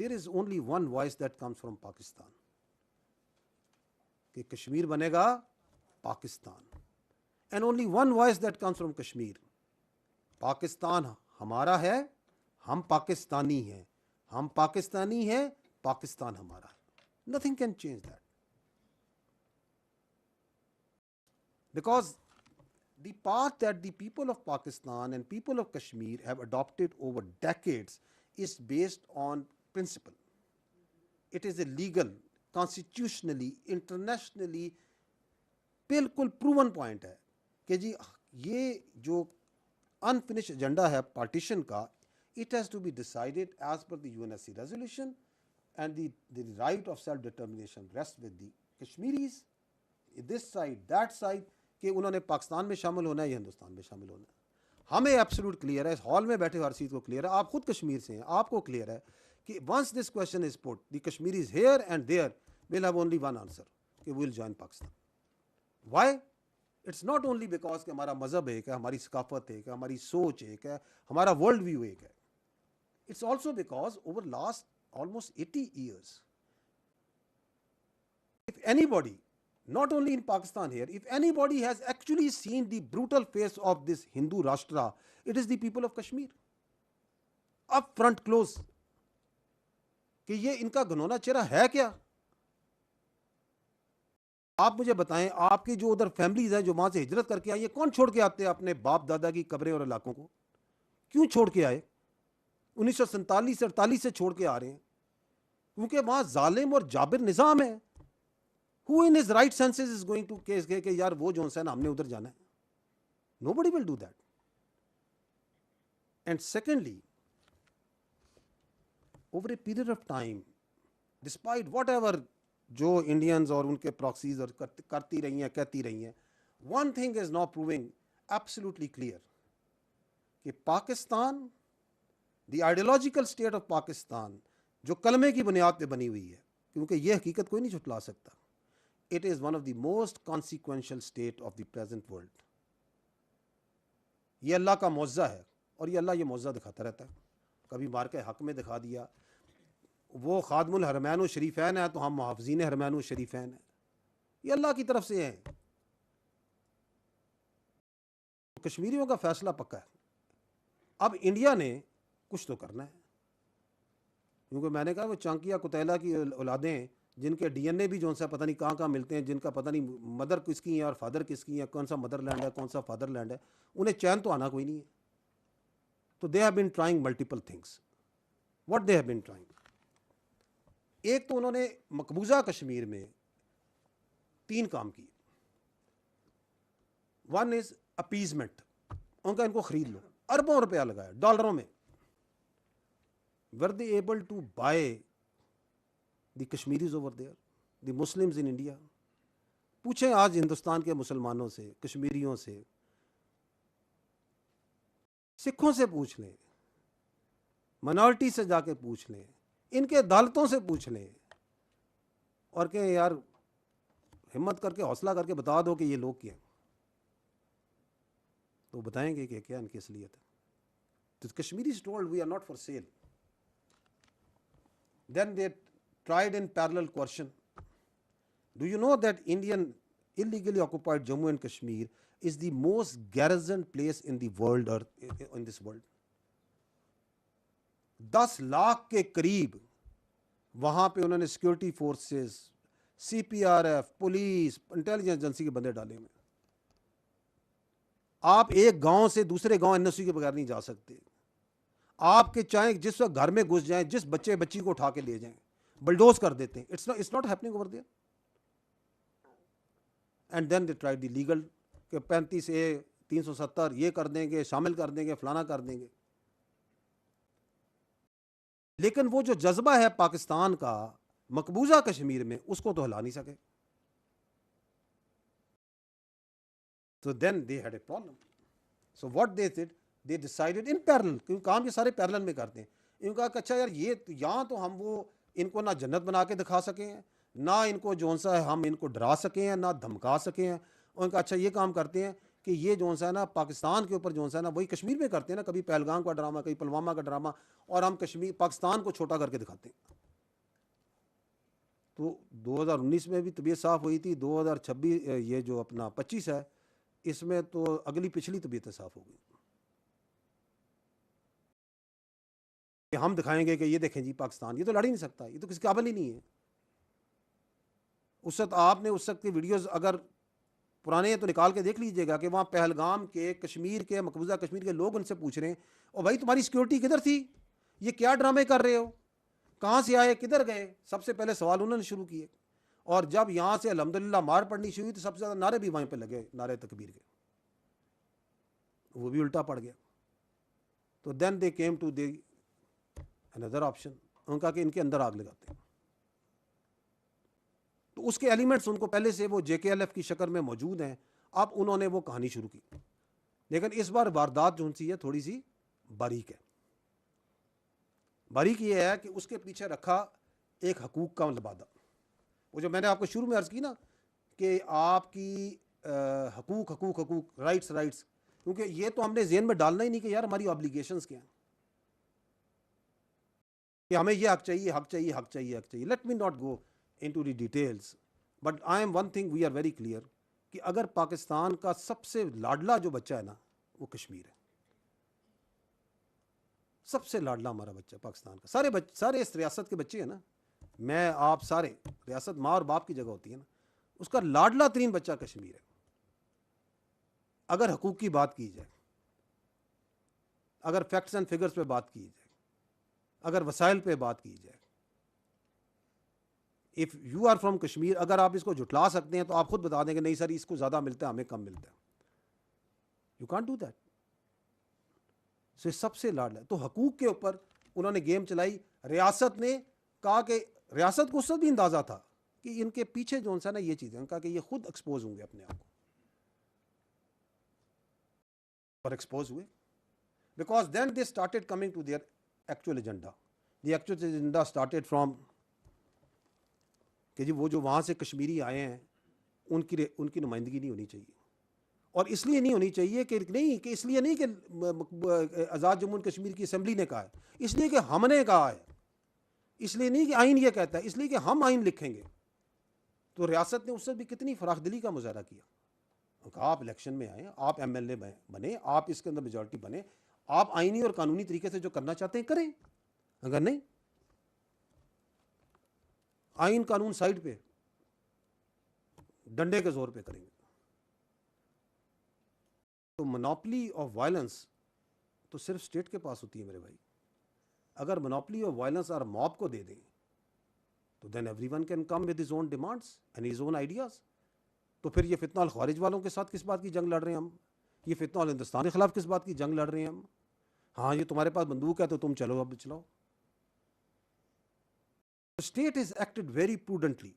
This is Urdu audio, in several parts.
there is only one voice that comes from Pakistan, کہ کشمیر بنے گا Pakistan, and only one voice that comes from Kashmir. Pakistan ہمارا ہے, ہم پاکستانی ہیں, ہم پاکستانی ہیں, پاکستان ہمارا ہے. Nothing can change that. Because the path that the people of Pakistan and people of Kashmir have adopted over decades is based on principle. It is a legal, constitutionally, internationally بالکل پروون پوائنٹ ہے کہ جی یہ جو انفنش ایجنڈا ہے پارٹیشن کا, it has to be decided as per the UNSC resolution, and the right of self determination rests with the Kashmiris, this side, that side, کہ انہوں نے پاکستان میں شامل ہونا ہے یا ہندوستان میں شامل ہونا ہے. ہمیں ایبسولوٹ کلیئر ہے, اس ہال میں بیٹھے ہر چیز کو کلیئر ہے, آپ خود کشمیر سے ہیں, آپ کو کلیئر ہے کہ once this question is put, the Kashmiris here and there will have only one answer, کہ we will join Pakistan. Why? It's not only because کہ ہمارا مذہب ایک ہے, ہماری ثقافت ایک ہے, ہماری سوچ ایک ہے, ہمارا ورلڈ ویو ایک ہے. It's also because over last almost 80 years, if anybody, not only in Pakistan here, if anybody has actually seen the brutal face of this Hindu Rashtra, it is the people of Kashmir. Up front close. کہ یہ ان کا گھنونا چہرہ ہے کیا؟ آپ مجھے بتائیں, آپ کی جو ادھر فیملیز ہیں جو وہاں سے ہجرت کر کے آئی ہیں, کون چھوڑ کے آتے ہیں اپنے باپ دادا کی قبریں اور علاقوں کو؟ کیوں چھوڑ کے آئے؟ 1947 سے 48 سے چھوڑ کے آ رہے ہیں کیونکہ وہاں ظالم اور جابر نظام ہے. Who in his right senses is going to case کہ یار وہ جو ہے نا ہم نے ادھر جانا ہے؟ Nobody will do that. And secondly, over a period of time, despite whatever جو انڈینز اور ان کے پراکسیز اور کرتی رہی ہیں کہتی رہی ہیں, one thing is now proving absolutely clear کہ Pakistan, the ideological state of Pakistan, جو کلمے کی بنیاد پہ بنی ہوئی ہے, کیونکہ یہ حقیقت کوئی نہیں جھٹلا سکتا, it is one of the most consequential state of the present world. یہ اللہ کا معجزہ ہے, اور یہ اللہ یہ معجزہ دکھاتا رہتا ہے. کبھی مار کے حق میں دکھا دیا, وہ خادم الحرمین و شریفین ہے تو ہم محافظین حرمین و شریفین ہیں. یہ اللہ کی طرف سے ہیں. کشمیریوں کا فیصلہ پکا ہے. اب انڈیا نے کچھ تو کرنا ہے, کیونکہ میں نے کہا وہ چانکیا کتیلا کی اولادیں جن کے ڈی این اے بھی جو سا پتہ نہیں کہاں کہاں ملتے ہیں, جن کا پتہ نہیں مدر کس کی ہے اور فادر کس کی ہے, کون سا مدر لینڈ ہے کون سا فادر لینڈ ہے, انہیں چین تو آنا کوئی نہیں ہے. تو they have been trying multiple things. What they have been trying, ایک تو انہوں نے مقبوضہ کشمیر میں 3 کام کیے. ون از اپیزمنٹ, ان کا ان کو خرید لو, اربوں روپیہ لگایا ڈالروں میں. were they able to buy the Kashmiris over there, the Muslims in India? پوچھیں آج ہندوستان کے مسلمانوں سے, کشمیریوں سے, سکھوں سے پوچھ لیں, منارٹی سے جا کے پوچھ لیں, ان کے عدالتوں سے پوچھ لیں, اور کہ یار ہمت کر کے حوصلہ کر کے بتا دو کہ یہ لوگ کیا ہیں, تو بتائیں گے کہ کیا ان کی اصلیت ہے. تو Kashmiris told we are not for sale. Then they tried in parallel coercion. Do you know that Indian illegally occupied Jammu and Kashmir is the most garrisoned place in the world, or in this world? 10 lakh کے قریب وہاں پہ انہوں نے security forces, CPRF, police, intelligence agency کے بندے ڈالے ہوئے. آپ ایک گاؤں سے دوسرے گاؤں NOC کے بغیر نہیں جا سکتے. آپ کے چاہیں جس وقت گھر میں گھس جائیں, جس بچے بچی کو اٹھا کے لے جائیں, بلڈوز کر دیتے ہیں. It's not happening over there. And then they tried the legal کہ 35A 370 یہ کر دیں گے, شامل کر دیں گے, فلانا کر دیں گے. لیکن وہ جو جذبہ ہے پاکستان کا مقبوضہ کشمیر میں, اس کو تو ہلا نہیں سکے. So then they had a problem. So what they did, they decided in parallel, کیونکہ کام یہ سارے پیرلل میں کرتے ہیں. ان کا کہ اچھا یار یہ یہاں تو ہم وہ ان کو نہ جنت بنا کے دکھا سکے ہیں, نہ ان کو جو سا ہے ہم ان کو ڈرا سکے ہیں, نہ دھمکا سکے ہیں. اور ان کا اچھا یہ کام کرتے ہیں کہ یہ جو ہے نا پاکستان کے اوپر جو ہے نا وہی کشمیر میں کرتے ہیں نا, کبھی پہلگام کا ڈرامہ, کبھی پلوامہ کا ڈرامہ, اور ہم کشمیر پاکستان کو چھوٹا کر کے دکھاتے ہیں. تو 2019 میں بھی طبیعت صاف ہوئی تھی, 2026 یہ جو اپنا 25 ہے اس میں تو اگلی پچھلی طبیعتیں صاف ہو گئی. کہ ہم دکھائیں گے کہ یہ دیکھیں جی پاکستان یہ تو لڑ ہی نہیں سکتا, یہ تو کسی قابل ہی نہیں ہے. اس وقت آپ نے اس وقت کی ویڈیوز اگر پرانے ہیں تو نکال کے دیکھ لیجئے گا کہ وہاں پہلگام کے کشمیر کے مقبوضہ کشمیر کے لوگ ان سے پوچھ رہے ہیں او بھائی تمہاری سیکورٹی کدھر تھی, یہ کیا ڈرامے کر رہے ہو, کہاں سے آئے, کدھر گئے. سب سے پہلے سوال انہوں نے شروع کیے. اور جب یہاں سے الحمدللہ مار پڑنی شروع ہوئی تو سب سے زیادہ نعرے بھی وہیں پہ لگے, نعرے تکبیر کے, وہ بھی الٹا پڑ گیا. تو then they came to the اندر آپشن, ان کا کہ ان کے اندر آگ لگاتے ہیں. تو اس کے ایلیمنٹس ان کو پہلے سے وہ جے کے ایل ایف کی شکل میں موجود ہیں. اب انہوں نے وہ کہانی شروع کی, لیکن اس بار واردات جو سی ہے تھوڑی سی باریک ہے. باریک یہ ہے کہ اس کے پیچھے رکھا ایک حقوق کا لبادہ. وہ جو میں نے آپ کو شروع میں عرض کی نا کہ آپ کی حقوق رائٹس, کیونکہ یہ تو ہم نے ذہن میں ڈالنا ہی نہیں کہ یار ہماری آبلیگیشنز کیا ہیں, کہ ہمیں یہ حق چاہیے, حق چاہیے, حق چاہیے, حق چاہیے. Let me not go into the details, but I am one thing we are very clear کہ اگر پاکستان کا سب سے لاڈلا جو بچہ ہے نا وہ کشمیر ہے. سب سے لاڈلا ہمارا بچہ پاکستان کا, سارے اس ریاست کے بچے ہیں نا, میں آپ سارے, ریاست ماں اور باپ کی جگہ ہوتی ہے نا, اس کا لاڈلا ترین بچہ کشمیر ہے. اگر حقوق کی بات کی جائے, اگر فیکٹس اینڈ فگرز پہ بات کی جائے, اگر وسائل پہ بات کی جائے, if you are from Kashmir, اگر آپ اس کو جھٹلا سکتے ہیں تو آپ خود بتا دیں کہ نہیں سر اس کو زیادہ ملتا ہے, ہمیں کم ملتا ہے. You can't do that. So سب سے لاڈلا ہے. تو حقوق کے اوپر انہوں نے گیم چلائی. ریاست نے کہا کہ ریاست کو اس وقت بھی اندازہ تھا کہ ان کے پیچھے جو ہے نا یہ چیزیں, ان کا کہ یہ خود ایکسپوز ہوں گے اپنے آپ کو, اور ایکسپوز ہوئے. Because then they started coming to their actual agenda. The actual agenda started from کہ جی وہ جو وہاں سے کشمیری آئے ہیں ان کی نمائندگی نہیں ہونی چاہیے. اور اس لیے نہیں ہونی چاہیے کہ نہیں کہ اس لیے نہیں کہ آزاد جموں و کشمیر کی اسمبلی نے کہا ہے, اس لیے کہ ہم نے کہا ہے, اس لیے نہیں کہ آئین یہ کہتا ہے, اس لیے کہ ہم آئین لکھیں گے. تو ریاست نے اس سے بھی کتنی فراخ دلی کا مظاہرہ کیا. کہا آپ الیکشن میں آئیں, آپ ایم ایل اے بنے, آپ اس کے اندر میجورٹی بنے, آپ آئینی اور قانونی طریقے سے جو کرنا چاہتے ہیں کریں, اگر نہیں آئین قانون سائڈ پہ ڈنڈے کے زور پہ کریں گے. تو منوپلی آف وائلنس تو صرف اسٹیٹ کے پاس ہوتی ہے میرے بھائی. اگر منوپلی آف وائلنس اور موب کو دے دیں تو then everyone can come with his own demands and his own ideas. تو پھر یہ فتنہ الخوارج والوں کے ساتھ کس بات کی جنگ لڑ رہے ہیں ہم, یہ فتنہ الہندوستان کے خلاف کس بات کی جنگ لڑ رہے ہیں ہم. ہاں یہ تمہارے پاس بندوق ہے تو تم چلو اب چلاؤ. State has acted very prudently.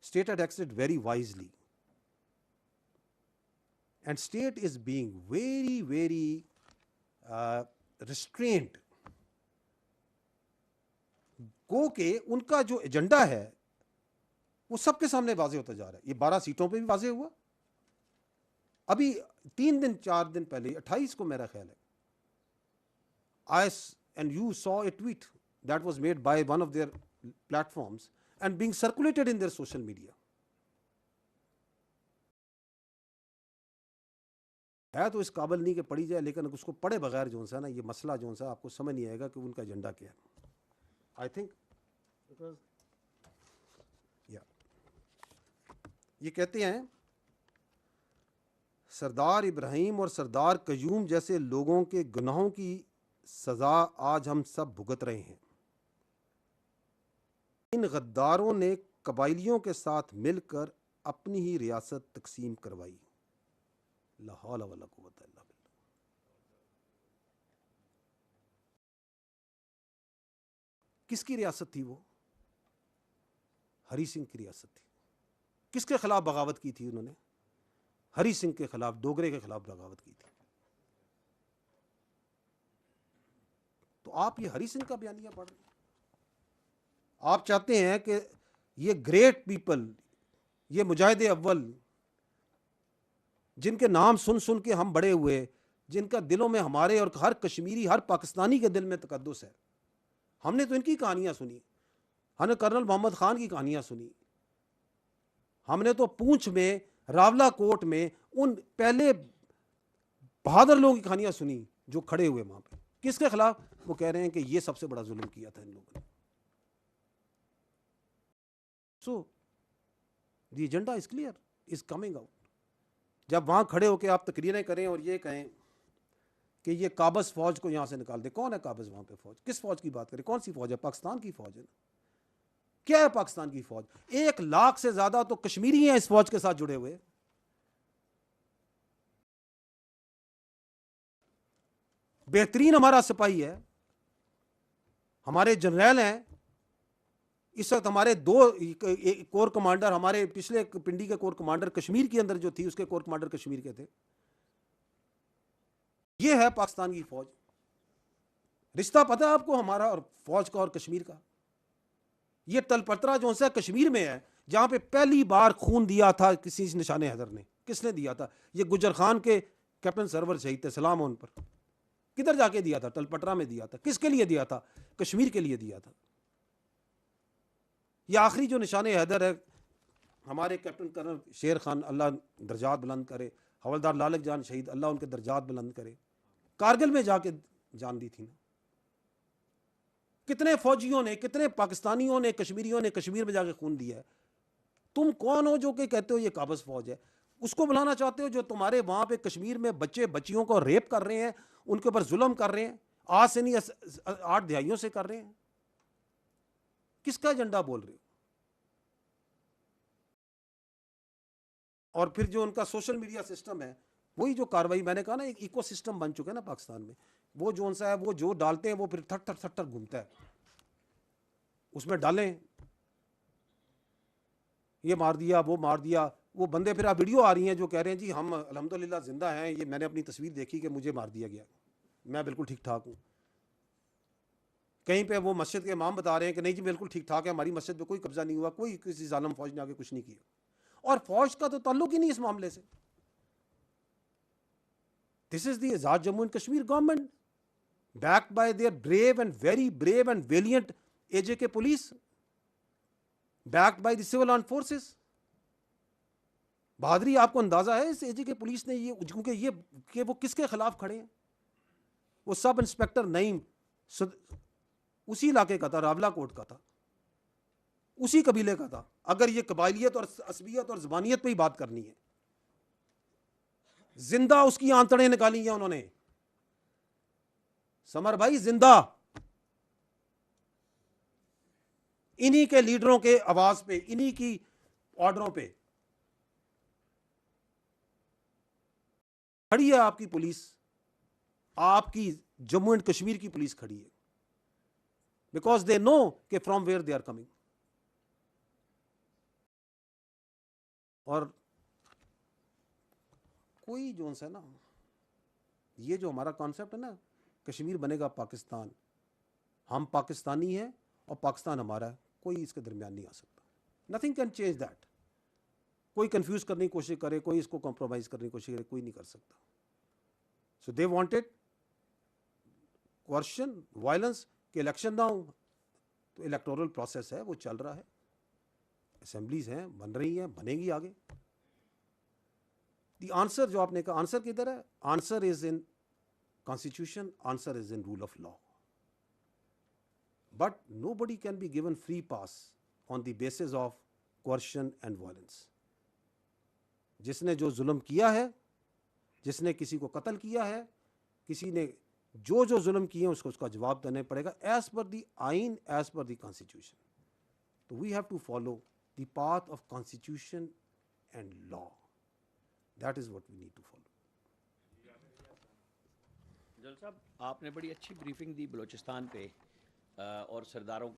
State had acted very wisely. And state is being very, very restrained. گو کہ ان کا جو ایجنڈا ہے وہ سب کے سامنے واضح ہوتا جا رہا ہے. یہ 12 سیٹوں پہ بھی واضح ہوا. ابھی 4 دن پہلے 28 کو میرا خیال ہے and you saw a tweet that was made by one of their platforms and being circulated in their social media. ہے تو اس قابل نہیں کہ پڑھی جائے, لیکن اس کو پڑھے بغیر جو ہے نا یہ مسئلہ جو ہے آپ کو سمجھ نہیں آئے گا کہ ان کا ایجنڈا کیا ہے. آئی تھنک یہ کہتے ہیں سردار ابراہیم اور سردار قیوم جیسے لوگوں کے گناہوں کی سزا آج ہم سب بھگت رہے ہیں. ان غداروں نے قبائلیوں کے ساتھ مل کر اپنی ہی ریاست تقسیم کروائی. لا حول ولا قوت الا باللہ. کس کی ریاست تھی وہ؟ ہری سنگھ کی ریاست تھی. کس کے خلاف بغاوت کی تھی انہوں نے؟ ہری سنگھ کے خلاف, ڈوگرے کے خلاف بغاوت کی تھی. تو آپ یہ ہری سنگھ کا بیانیہ پڑھ رہے ہیں. آپ چاہتے ہیں کہ یہ گریٹ پیپل, یہ مجاہد اول جن کے نام سن سن کے ہم بڑے ہوئے, جن کا دلوں میں ہمارے اور ہر کشمیری ہر پاکستانی کے دل میں تقدس ہے, ہم نے تو ان کی کہانیاں سنی ہم نے کرنل محمد خان کی کہانیاں سنی, ہم نے تو پونچھ میں راولا کوٹ میں ان پہلے بہادر لوگوں کی کہانیاں سنی جو کھڑے ہوئے وہاں پہ. کس کے خلاف؟ وہ کہہ رہے ہیں کہ یہ سب سے بڑا ظلم کیا تھا ان لوگوں نے. So the agenda is clear, is coming out. جب وہاں کھڑے ہو کے آپ تقریریں کریں اور یہ کہیں کہ یہ قابض فوج کو یہاں سے نکال دے, کون ہے قابض وہاں پہ فوج؟ کس فوج کی بات کریں؟ کون سی فوج ہے؟ پاکستان کی فوج ہے. کیا ہے پاکستان کی فوج؟ 1 لاکھ سے زیادہ تو کشمیری ہیں اس فوج کے ساتھ جڑے ہوئے. بہترین ہمارا سپاہی ہے, ہمارے جنرل ہیں اس وقت. ہمارے 2 کور کمانڈر, ہمارے پچھلے پنڈی کے کور کمانڈر کشمیر کے اندر جو تھی اس کے کور کمانڈر کشمیر کے تھے. یہ ہے پاکستان کی فوج. رشتہ پتہ ہے آپ کو ہمارا اور فوج کا اور کشمیر کا؟ یہ تل پترا جو ہے کشمیر میں ہے, جہاں پہ پہلی بار خون دیا تھا کسی نشان حیدر نے. کس نے دیا تھا؟ یہ گجر خان کے کیپٹن سرور شہید تھے, سلام ان پر. کدھر جا کے دیا تھا؟ تل پٹرا میں دیا تھا. کس کے لیے دیا تھا؟ کشمیر کے لیے دیا تھا. یہ آخری جو نشان حیدر ہے ہمارے کیپٹن کرنل شیر خان, اللہ درجات بلند کرے, حوالدار لالک جان شہید, اللہ ان کے درجات بلند کرے, کارگل میں جا کے جان دی تھی نا. کتنے فوجیوں نے, کتنے پاکستانیوں نے, کشمیریوں نے کشمیر میں جا کے خون دیا ہے. تم کون ہو جو کہ کہتے ہو یہ قابض فوج ہے؟ اس کو بلانا چاہتے ہو جو تمہارے وہاں پہ کشمیر میں بچے بچیوں کو ریپ کر رہے ہیں, ان کے اوپر ظلم کر رہے ہیں, آج سے نہیں 8 دہائیوں سے کر رہے ہیں. کس کا ایجنڈا بول رہے ہو؟ اور پھر جو ان کا سوشل میڈیا سسٹم ہے, وہی جو کاروائی میں نے کہا نا, ایک ایکو سسٹم بن چکا ہے نا پاکستان میں. وہ جو ان سا ہے, وہ جو ڈالتے ہیں وہ پھر تھٹ تھٹ تھٹ گھومتا ہے. اس میں ڈالیں, یہ مار دیا, وہ مار دیا. وہ بندے پھر آپ ویڈیو آ رہی ہیں جو کہہ رہے ہیں جی ہم الحمدللہ زندہ ہیں, یہ میں نے اپنی تصویر دیکھی کہ مجھے مار دیا گیا, میں بالکل ٹھیک ٹھاک ہوں. کہیں پہ وہ مسجد کے امام بتا رہے ہیں کہ نہیں جی بالکل ٹھیک ٹھاک ہے, ہماری مسجد پہ کوئی قبضہ نہیں ہوا, کوئی کسی ظالم فوج نے آگے کچھ نہیں کیا. اور فوج کا تو تعلق ہی نہیں اس معاملے سے. This is the Azad Jammu and Kashmir government backed by their brave and very brave and valiant AJK police, backed by the civil armed forces. بہادری آپ کو اندازہ ہے اس AJK پولیس نے, یہ کیونکہ یہ کہ وہ کس کے خلاف کھڑے ہیں. وہ سب انسپیکٹر نعیم اسی علاقے کا تھا, راولا کوٹ کا تھا, اسی قبیلے کا تھا. اگر یہ قبائلیت اور عصبیت اور زبانیت پہ ہی بات کرنی ہے, زندہ اس کی آنتڑیں نکالی ہیں انہوں نے. سمر بھائی زندہ انہی کے لیڈروں کے آواز پہ, انہی کی آرڈروں پہ کھڑی ہے آپ کی پولیس, آپ کی جموں اینڈ کشمیر کی پولیس کھڑی ہے. بیکاز دے نو کہ from where they are coming. اور کوئی جو ہے نا, یہ جو ہمارا کانسیپٹ ہے نا, کشمیر بنے گا پاکستان, ہم پاکستانی ہیں اور پاکستان ہمارا ہے, کوئی اس کے درمیان نہیں آ سکتا. Nothing can change that. کوئی کنفیوز کرنے کی کوشش کرے, کوئی اس کو کمپرومائز کرنے کی کوشش کرے, کوئی نہیں کر سکتا. سو دے وانٹیڈ کوشچن وائلنس کہ الیکشن نہ ہو. تو الیکٹورل پروسیس ہے, وہ چل رہا ہے, اسمبلیز ہیں, بن رہی ہیں, بنے گی آگے. دی آنسر جو آپ نے کہا, آنسر کدھر ہے؟ Answer is in constitution, answer is in rule of law. But nobody can be given free pass on the basis of question and violence. جس نے جو ظلم کیا ہے, جس نے کسی کو قتل کیا ہے, کسی نے جو ظلم کیے ہیں, اس کو اس کا جواب دینا پڑے گا ایز پر دی آئین, ایز پر دی کانسٹیٹیوشن. تو we have to follow the path of constitution and law. That is what we need to follow. جل صاحب, آپ نے بڑی اچھی بریفنگ دی بلوچستان پہ اور سرداروں